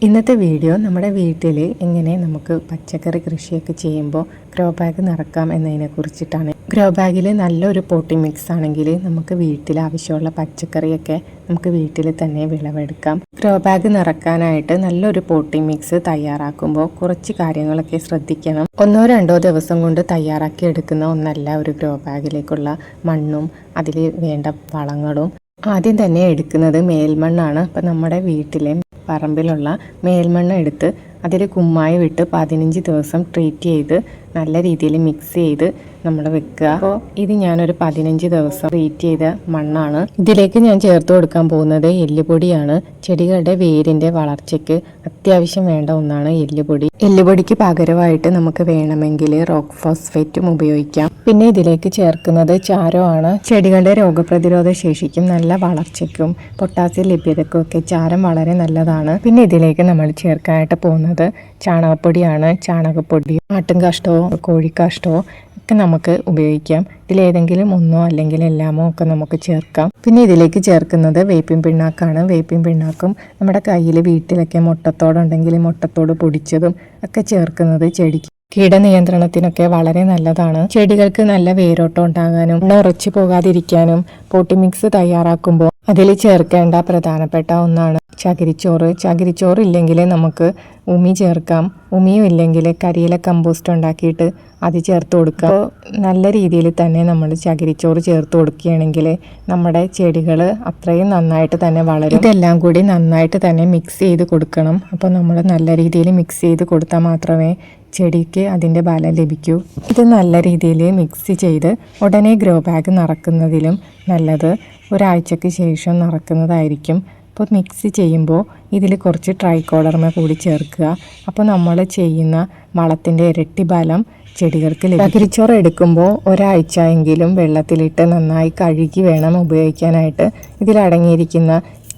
ഇന്നത്തെ വീഡിയോ നമ്മുടെ വീട്ടിൽ എങ്ങനെ നമുക്ക് പച്ചക്കറി കൃഷിയൊക്കെ ചെയ്യുമ്പോൾ ഗ്രോ ബാഗ് നിറക്കാം എന്നതിനെ കുറിച്ചിട്ടാണ്. ഗ്രോ ബാഗിൽ നല്ലൊരു പോട്ടിംഗ് മിക്സ് ആണെങ്കിൽ നമുക്ക് വീട്ടിൽ ആവശ്യമുള്ള പച്ചക്കറിയൊക്കെ നമുക്ക് വീട്ടിൽ തന്നെ വിളവെടുക്കാം. ഗ്രോ ബാഗ് നിറക്കാനായിട്ട് നല്ലൊരു പോട്ടിംഗ് മിക്സ് തയ്യാറാക്കുമ്പോൾ കുറച്ച് കാര്യങ്ങളൊക്കെ ശ്രദ്ധിക്കണം. 1-2 ദിവസം കൊണ്ട് തയ്യാറാക്കി എടുക്കുന്ന ഒന്നല്ല ഒരു ഗ്രോ ബാഗിലേക്കുള്ള മണ്ണും അതിൽ വേണ്ട വളങ്ങളും. ആദ്യം തന്നെ എടുക്കുന്നത് മേൽമണ്ണാണ്. അപ്പം നമ്മുടെ വീട്ടിലെ പറമ്പിലുള്ള മേൽമണ്ണ് എടുത്ത് അതിൽ കുമ്മായി വിട്ട് 15 ദിവസം ട്രീറ്റ് ചെയ്ത് നല്ല രീതിയിൽ മിക്സ് ചെയ്ത് നമ്മൾ വെക്കുക. അപ്പോൾ ഇത് ഞാനൊരു 15 ദിവസം ട്രീറ്റ് ചെയ്ത മണ്ണാണ്. ഇതിലേക്ക് ഞാൻ ചേർത്ത് കൊടുക്കാൻ പോകുന്നത് എല്ലുപൊടിയാണ്. ചെടികളുടെ വേരിൻ്റെ വളർച്ചയ്ക്ക് അത്യാവശ്യം വേണ്ട ഒന്നാണ് എല്ലുപൊടി. എല്ലുപൊടിക്ക് പകരമായിട്ട് നമുക്ക് വേണമെങ്കിൽ റോക്ക് ഫോസ്ഫേറ്റും ഉപയോഗിക്കാം. പിന്നെ ഇതിലേക്ക് ചേർക്കുന്നത് ചാരമാണ്. ചെടികളുടെ രോഗപ്രതിരോധ ശേഷിക്കും നല്ല വളർച്ചയ്ക്കും പൊട്ടാസ്യം ലഭ്യതയ്ക്കും ഒക്കെ ചാരം വളരെ നല്ലതാണ്. പിന്നെ ഇതിലേക്ക് നമ്മൾ ചേർക്കാനായിട്ട് പോകുന്നത് ചാണകപ്പൊടിയാണ്. ചാണകപ്പൊടി, ആട്ടുംകാഷ്ടമോ കോഴിക്കാഷ്ടമോ ഒക്കെ നമുക്ക് ഉപയോഗിക്കാം. ഇതിലേതെങ്കിലും ഒന്നോ അല്ലെങ്കിൽ എല്ലാമോ ഒക്കെ നമുക്ക് ചേർക്കാം. പിന്നെ ഇതിലേക്ക് ചേർക്കുന്നത് വേപ്പിൻ പിണ്ണാക്കാണ്. വേപ്പിൻ പിണ്ണാക്കും നമ്മുടെ കയ്യിൽ വീട്ടിലൊക്കെ മുട്ടത്തോടുണ്ടെങ്കിൽ മുട്ടത്തോട് പൊടിച്ചതും ഒക്കെ ചേർക്കുന്നത് ചെടിക്ക് കീടനിയന്ത്രണത്തിനൊക്കെ വളരെ നല്ലതാണ്. ചെടികൾക്ക് നല്ല വേരോട്ടം ഉണ്ടാകാനും ഉറച്ചു പോകാതിരിക്കാനും പോട്ടി മിക്സ് തയ്യാറാക്കുമ്പോൾ അതിൽ ചേർക്കേണ്ട പ്രധാനപ്പെട്ട ഒന്നാണ് ചകിരിച്ചോറ്. ചകിരിച്ചോറ് ഇല്ലെങ്കിൽ നമുക്ക് ഉമി ചേർക്കാം. ഉമിയും ഇല്ലെങ്കിൽ കരിയില കമ്പോസ്റ്റ് ഉണ്ടാക്കിയിട്ട് അത് ചേർത്ത് കൊടുക്കുക. അപ്പോൾ നല്ല രീതിയിൽ തന്നെ നമ്മൾ ചകിരിച്ചോറ് ചേർത്ത് കൊടുക്കുകയാണെങ്കിൽ നമ്മുടെ ചെടികൾ അത്രയും നന്നായിട്ട് തന്നെ വളരും. ഇതെല്ലാം കൂടി നന്നായിട്ട് തന്നെ മിക്സ് ചെയ്ത് കൊടുക്കണം. അപ്പോൾ നമ്മൾ നല്ല രീതിയിൽ മിക്സ് ചെയ്ത് കൊടുത്താൽ മാത്രമേ ചെടിക്ക് അതിൻ്റെ ബലം ലഭിക്കൂ. ഇത് നല്ല രീതിയിൽ മിക്സ് ചെയ്ത് ഉടനെ ഗ്രോ ബാഗ് നിറക്കുന്നതിലും നല്ലത് ഒരാഴ്ചയ്ക്ക് ശേഷം നിറക്കുന്നതായിരിക്കും. അപ്പോൾ മിക്സ് ചെയ്യുമ്പോൾ ഇതിൽ കുറച്ച് ട്രൈക്കോഡർമ കൂടി ചേർക്കുക. അപ്പോൾ നമ്മൾ ചെയ്യുന്ന വളത്തിൻ്റെ ഇരട്ടി ബലം ചെടികൾക്ക് ലഭിക്കും. ചകിരിച്ചോറ് എടുക്കുമ്പോൾ ഒരാഴ്ച എങ്കിലും വെള്ളത്തിലിട്ട് നന്നായി കഴുകി വേണം ഉപയോഗിക്കാനായിട്ട്. ഇതിലടങ്ങിയിരിക്കുന്ന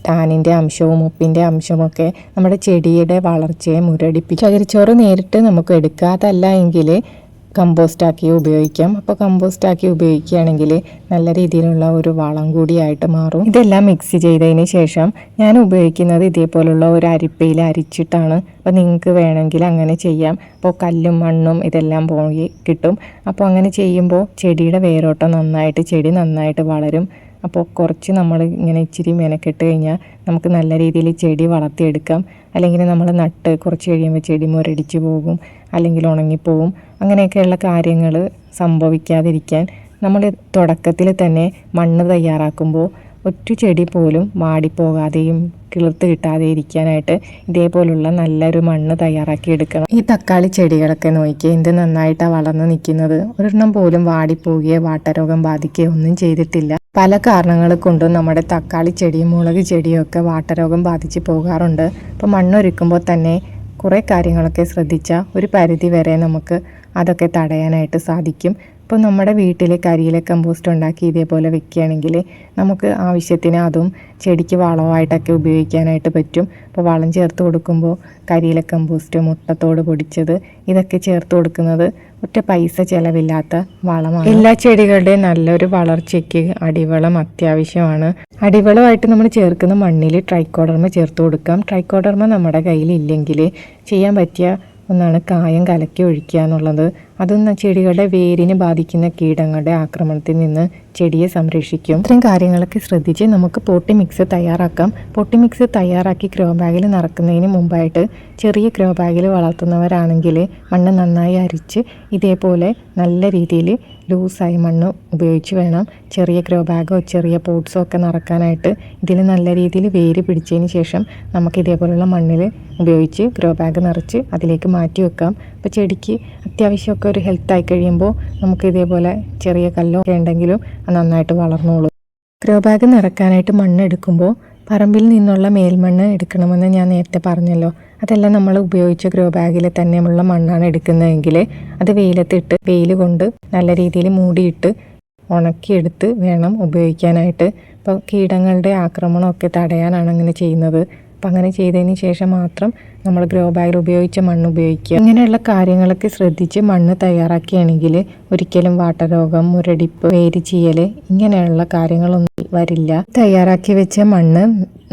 ടാനിൻ്റെ അംശവും ഉപ്പിൻ്റെ അംശമൊക്കെ നമ്മുടെ ചെടിയുടെ വളർച്ചയെ മുരടിപ്പിക്കും. ചകിരിച്ചോറ് നേരിട്ട് നമുക്ക് എടുക്കുക. അതല്ല എങ്കിൽ കമ്പോസ്റ്റാക്കി ഉപയോഗിക്കാം. അപ്പോൾ കമ്പോസ്റ്റാക്കി ഉപയോഗിക്കുകയാണെങ്കിൽ നല്ല രീതിയിലുള്ള ഒരു വളം കൂടിയായിട്ട് മാറും. ഇതെല്ലാം മിക്സ് ചെയ്തതിന് ശേഷം ഞാൻ ഉപയോഗിക്കുന്നത് ഇതേപോലുള്ള ഒരു അരിപ്പയിൽ അരിച്ചിട്ടാണ്. അപ്പോൾ നിങ്ങൾക്ക് വേണമെങ്കിൽ അങ്ങനെ ചെയ്യാം. അപ്പോൾ കല്ലും മണ്ണും ഇതെല്ലാം പോയി കിട്ടും. അപ്പോൾ അങ്ങനെ ചെയ്യുമ്പോൾ ചെടിയുടെ വേരോട്ടം നന്നായിട്ട് ചെടി നന്നായിട്ട് വളരും. അപ്പോൾ കുറച്ച് നമ്മൾ ഇങ്ങനെ ഇച്ചിരി മെനക്കെട്ട് കഴിഞ്ഞാൽ നമുക്ക് നല്ല രീതിയിൽ ചെടി വളർത്തിയെടുക്കാം. അല്ലെങ്കിൽ നമ്മൾ നട്ട് കുറച്ച് കഴിയുമ്പോൾ ചെടി മുരടിച്ച് പോകും, അല്ലെങ്കിൽ ഉണങ്ങിപ്പോവും. അങ്ങനെയൊക്കെയുള്ള കാര്യങ്ങൾ സംഭവിക്കാതിരിക്കാൻ നമ്മൾ തുടക്കത്തിൽ തന്നെ മണ്ണ് തയ്യാറാക്കുമ്പോൾ ഒറ്റ ചെടി പോലും വാടിപ്പോകാതെയും കിളിർത്ത് കിട്ടാതെ ഇരിക്കാനായിട്ട് ഇതേപോലുള്ള നല്ലൊരു മണ്ണ് തയ്യാറാക്കി എടുക്കണം. ഈ തക്കാളി ചെടികളൊക്കെ നോക്കിയാൽ എന്ത് നന്നായിട്ടാണ് വളർന്ന് നിൽക്കുന്നത്. ഒരെണ്ണം പോലും വാടിപ്പോവുകയോ വാട്ടരോഗം ബാധിക്കുകയോ ഒന്നും ചെയ്തിട്ടില്ല. പല കാരണങ്ങൾ കൊണ്ടും നമ്മുടെ തക്കാളി ചെടിയും മുളക് ചെടിയും ഒക്കെ വാട്ടരോഗം ബാധിച്ച് പോകാറുണ്ട്. അപ്പോൾ മണ്ണൊരുക്കുമ്പോൾ തന്നെ കുറേ കാര്യങ്ങളൊക്കെ ശ്രദ്ധിച്ചാൽ ഒരു പരിധി വരെ നമുക്ക് അതൊക്കെ തടയാനായിട്ട് സാധിക്കും. ഇപ്പോൾ നമ്മുടെ വീട്ടിൽ കരിയില കമ്പോസ്റ്റ് ഉണ്ടാക്കി ഇതേപോലെ വെക്കുകയാണെങ്കിൽ നമുക്ക് ആവശ്യത്തിന് അതും ചെടിക്ക് വളമായിട്ടൊക്കെ ഉപയോഗിക്കാനായിട്ട് പറ്റും. അപ്പോൾ വളം ചേർത്ത് കൊടുക്കുമ്പോൾ കരിയില കമ്പോസ്റ്റ്, മുട്ടത്തോട് പൊടിച്ചത് ഇതൊക്കെ ചേർത്ത് കൊടുക്കുന്നത് ഒറ്റ പൈസ ചിലവില്ലാത്ത വളമാണ്. എല്ലാ ചെടികളുടെയും നല്ലൊരു വളർച്ചയ്ക്ക് അടിവളം അത്യാവശ്യമാണ്. അടിവളമായിട്ട് നമ്മൾ ചേർക്കുന്ന മണ്ണിൽ ട്രൈക്കോഡർമ ചേർത്ത് കൊടുക്കാം. ട്രൈക്കോഡർമ നമ്മുടെ കയ്യിൽ ഇല്ലെങ്കിൽ ചെയ്യാൻ പറ്റിയ ഒന്നാണ് കായം കലക്കി ഒഴിക്കുക എന്നുള്ളത്. അതൊന്നും ചെടികളുടെ വേരിന് ബാധിക്കുന്ന കീടങ്ങളുടെ ആക്രമണത്തിൽ നിന്ന് ചെടിയെ സംരക്ഷിക്കും. ഇത്രയും കാര്യങ്ങളൊക്കെ ശ്രദ്ധിച്ച് നമുക്ക് പോട്ടി മിക്സ് തയ്യാറാക്കാം. പോട്ടി മിക്സ് തയ്യാറാക്കി ഗ്രോ ബാഗിൽ നിറക്കുന്നതിന് മുമ്പായിട്ട് ചെറിയ ഗ്രോ ബാഗിൽ വളർത്തുന്നവരാണെങ്കിൽ മണ്ണ് നന്നായി അരിച്ച് ഇതേപോലെ നല്ല രീതിയിൽ ലൂസായി മണ്ണ് ഉപയോഗിച്ച് വേണം ചെറിയ ഗ്രോ ബാഗോ ചെറിയ പോട്ട്സോ ഒക്കെ നിറക്കാനായിട്ട്. ഇതിൽ നല്ല രീതിയിൽ വേര് പിടിച്ചതിന് ശേഷം നമുക്ക് ഇതേപോലുള്ള മണ്ണിൽ ഉപയോഗിച്ച് ഗ്രോ ബാഗ് നിറച്ച് അതിലേക്ക് മാറ്റി വെക്കാം. അപ്പോൾ ചെടിക്ക് അത്യാവശ്യമൊക്കെ ഒരു ഹെൽത്തായി കഴിയുമ്പോൾ നമുക്ക് ഇതേപോലെ ചെറിയ കല്ലോ ഒക്കെ ഉണ്ടെങ്കിലും അത് നന്നായിട്ട് വളർന്നോളൂ. ഗ്രോ ബാഗ് നിറക്കാനായിട്ട് മണ്ണ് എടുക്കുമ്പോൾ പറമ്പിൽ നിന്നുള്ള മേൽമണ്ണ് എടുക്കണമെന്ന് ഞാൻ നേരത്തെ പറഞ്ഞല്ലോ. അതെല്ലാം നമ്മൾ ഉപയോഗിച്ച ഗ്രോ ബാഗിൽ തന്നെയുള്ള മണ്ണാണ് എടുക്കുന്നതെങ്കിൽ അത് വെയിലത്തിട്ട് വെയിൽ കൊണ്ട് നല്ല രീതിയിൽ മൂടിയിട്ട് ഉണക്കിയെടുത്ത് വേണം ഉപയോഗിക്കാനായിട്ട്. അപ്പോൾ കീടങ്ങളുടെ ആക്രമണമൊക്കെ തടയാനാണ് അങ്ങനെ ചെയ്യുന്നത്. അപ്പം അങ്ങനെ ചെയ്തതിന് ശേഷം മാത്രം നമ്മൾ ഗ്രോ ബാഗിൽ ഉപയോഗിച്ച മണ്ണ് ഉപയോഗിക്കുക. ഇങ്ങനെയുള്ള കാര്യങ്ങളൊക്കെ ശ്രദ്ധിച്ച് മണ്ണ് തയ്യാറാക്കുകയാണെങ്കിൽ ഒരിക്കലും വാട്ടരോഗം, മുരടിപ്പ്, വേര് ചീയൽ ഇങ്ങനെയുള്ള കാര്യങ്ങളൊന്നും വരില്ല. തയ്യാറാക്കി വെച്ച മണ്ണ്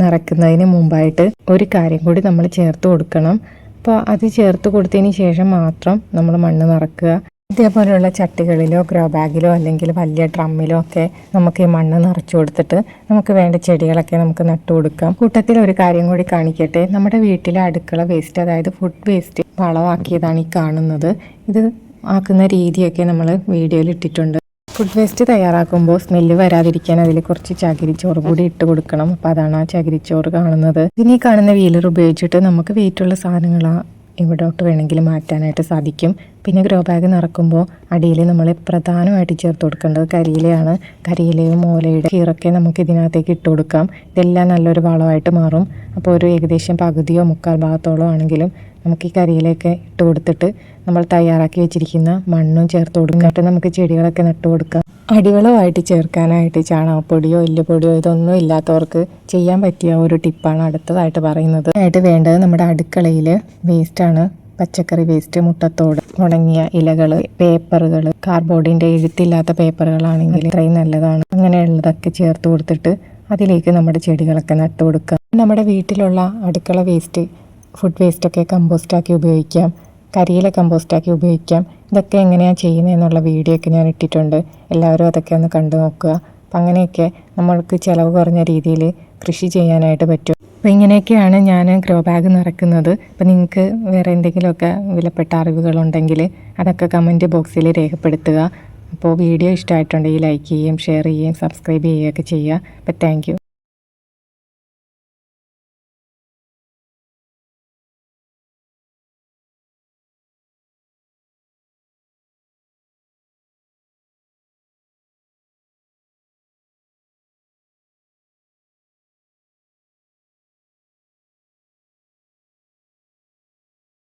നിറയ്ക്കുന്നതിന് മുമ്പായിട്ട് ഒരു കാര്യം കൂടി നമ്മൾ ചേർത്ത് കൊടുക്കണം. അപ്പോൾ അത് ചേർത്ത് കൊടുത്തതിന് ശേഷം മാത്രം നമ്മൾ മണ്ണ് നിറക്കുക. ഇതേപോലെയുള്ള ചട്ടികളിലോ ഗ്രോ ബാഗിലോ അല്ലെങ്കിൽ വലിയ ഡ്രമ്മിലോ ഒക്കെ നമുക്ക് ഈ മണ്ണ് നിറച്ചു കൊടുത്തിട്ട് നമുക്ക് വേണ്ട ചെടികളൊക്കെ നമുക്ക് നട്ടു കൊടുക്കാം. കൂട്ടത്തിൽ ഒരു കാര്യം കൂടി കാണിക്കട്ടെ. നമ്മുടെ വീട്ടിലെ അടുക്കള വേസ്റ്റ്, അതായത് ഫുഡ് വേസ്റ്റ് വളമാക്കിയതാണ് ഈ കാണുന്നത്. ഇത് ആക്കുന്ന രീതിയൊക്കെ നമ്മൾ വീഡിയോയിൽ ഇട്ടിട്ടുണ്ട്. ഫുഡ് വേസ്റ്റ് തയ്യാറാക്കുമ്പോൾ സ്മെല്ല് വരാതിരിക്കാൻ അതിൽ കുറച്ച് ചകിരിച്ചോറ് കൂടി ഇട്ട് കൊടുക്കണം. അപ്പോൾ അതാണ് ആ ചകിരിച്ചോറ് കാണുന്നത്. ഇനി ഈ കാണുന്ന വീലർ ഉപയോഗിച്ചിട്ട് നമുക്ക് വെയിറ്റുള്ള സാധനങ്ങൾ ഇവിടോട്ട് വേണമെങ്കിൽ മാറ്റാനായിട്ട് സാധിക്കും. പിന്നെ ഗ്രോ ബാഗ് നിറക്കുമ്പോൾ അടിയിൽ നമ്മൾ പ്രധാനമായിട്ട് ചേർത്ത് കൊടുക്കേണ്ടത് കരിയിലയാണ്. കരിയിലയും ഓലയുടെ കീറൊക്കെ നമുക്ക് ഇതിനകത്തേക്ക് ഇട്ട് കൊടുക്കാം. ഇതെല്ലാം നല്ലൊരു വളമായിട്ട് മാറും. അപ്പോൾ ഒരു ഏകദേശം പകുതിയോ മുക്കാൽ ഭാഗത്തോളം ആണെങ്കിലും നമുക്ക് ഈ കരിയിലയൊക്കെ ഇട്ട് കൊടുത്തിട്ട് നമ്മൾ തയ്യാറാക്കി വെച്ചിരിക്കുന്ന മണ്ണും ചേർത്ത് കൊടുക്കാം. നമുക്ക് ചെടികളൊക്കെ നട്ടു കൊടുക്കാം. അടിവളമായിട്ട് ചേർക്കാനായിട്ട് ചാണകപ്പൊടിയോ എല്ലുപൊടിയോ ഇതൊന്നും ഇല്ലാത്തവർക്ക് ചെയ്യാൻ പറ്റിയ ഒരു ടിപ്പാണ് അടുത്തതായിട്ട് പറയുന്നത്. ആയിട്ട് വേണ്ടത് നമ്മുടെ അടുക്കളയിൽ വേസ്റ്റാണ്. പച്ചക്കറി വേസ്റ്റ്, മുട്ടത്തോട്, ഉണങ്ങിയ ഇലകൾ, പേപ്പറുകൾ, കാർഡ്ബോർഡിൻ്റെ എഴുത്തില്ലാത്ത പേപ്പറുകളാണെങ്കിൽ ഇത്രയും നല്ലതാണ്. അങ്ങനെയുള്ളതൊക്കെ ചേർത്ത് കൊടുത്തിട്ട് അതിലേക്ക് നമ്മുടെ ചെടികളൊക്കെ നട്ടു കൊടുക്കുക. നമ്മുടെ വീട്ടിലുള്ള അടുക്കള വേസ്റ്റ്, ഫുഡ് വേസ്റ്റൊക്കെ കമ്പോസ്റ്റാക്കി ഉപയോഗിക്കാം. കരിയില കമ്പോസ്റ്റാക്കി ഉപയോഗിക്കാം. ഇതൊക്കെ എങ്ങനെയാണ് ചെയ്യുന്നത് എന്നുള്ള വീഡിയോ ഒക്കെ ഞാൻ ഇട്ടിട്ടുണ്ട്. എല്ലാവരും അതൊക്കെ ഒന്ന് കണ്ടു നോക്കുക. അപ്പം അങ്ങനെയൊക്കെ നമ്മൾക്ക് ചിലവ് കുറഞ്ഞ രീതിയിൽ കൃഷി ചെയ്യാനായിട്ട് പറ്റും. അപ്പോൾ ഇങ്ങനെയൊക്കെയാണ് ഞാൻ ഗ്രോ ബാഗ് നിറയ്ക്കുന്നത്. അപ്പോൾ നിങ്ങൾക്ക് വേറെ എന്തെങ്കിലുമൊക്കെ വിലപ്പെട്ട അറിവുകളുണ്ടെങ്കിൽ അതൊക്കെ കമൻറ്റ് ബോക്സിൽ രേഖപ്പെടുത്തുക. അപ്പോൾ വീഡിയോ ഇഷ്ടമായിട്ടുണ്ടെങ്കിൽ ലൈക്ക് ചെയ്യുകയും ഷെയർ ചെയ്യുകയും സബ്സ്ക്രൈബ് ചെയ്യുകയൊക്കെ ചെയ്യുക. അപ്പോൾ താങ്ക് യു.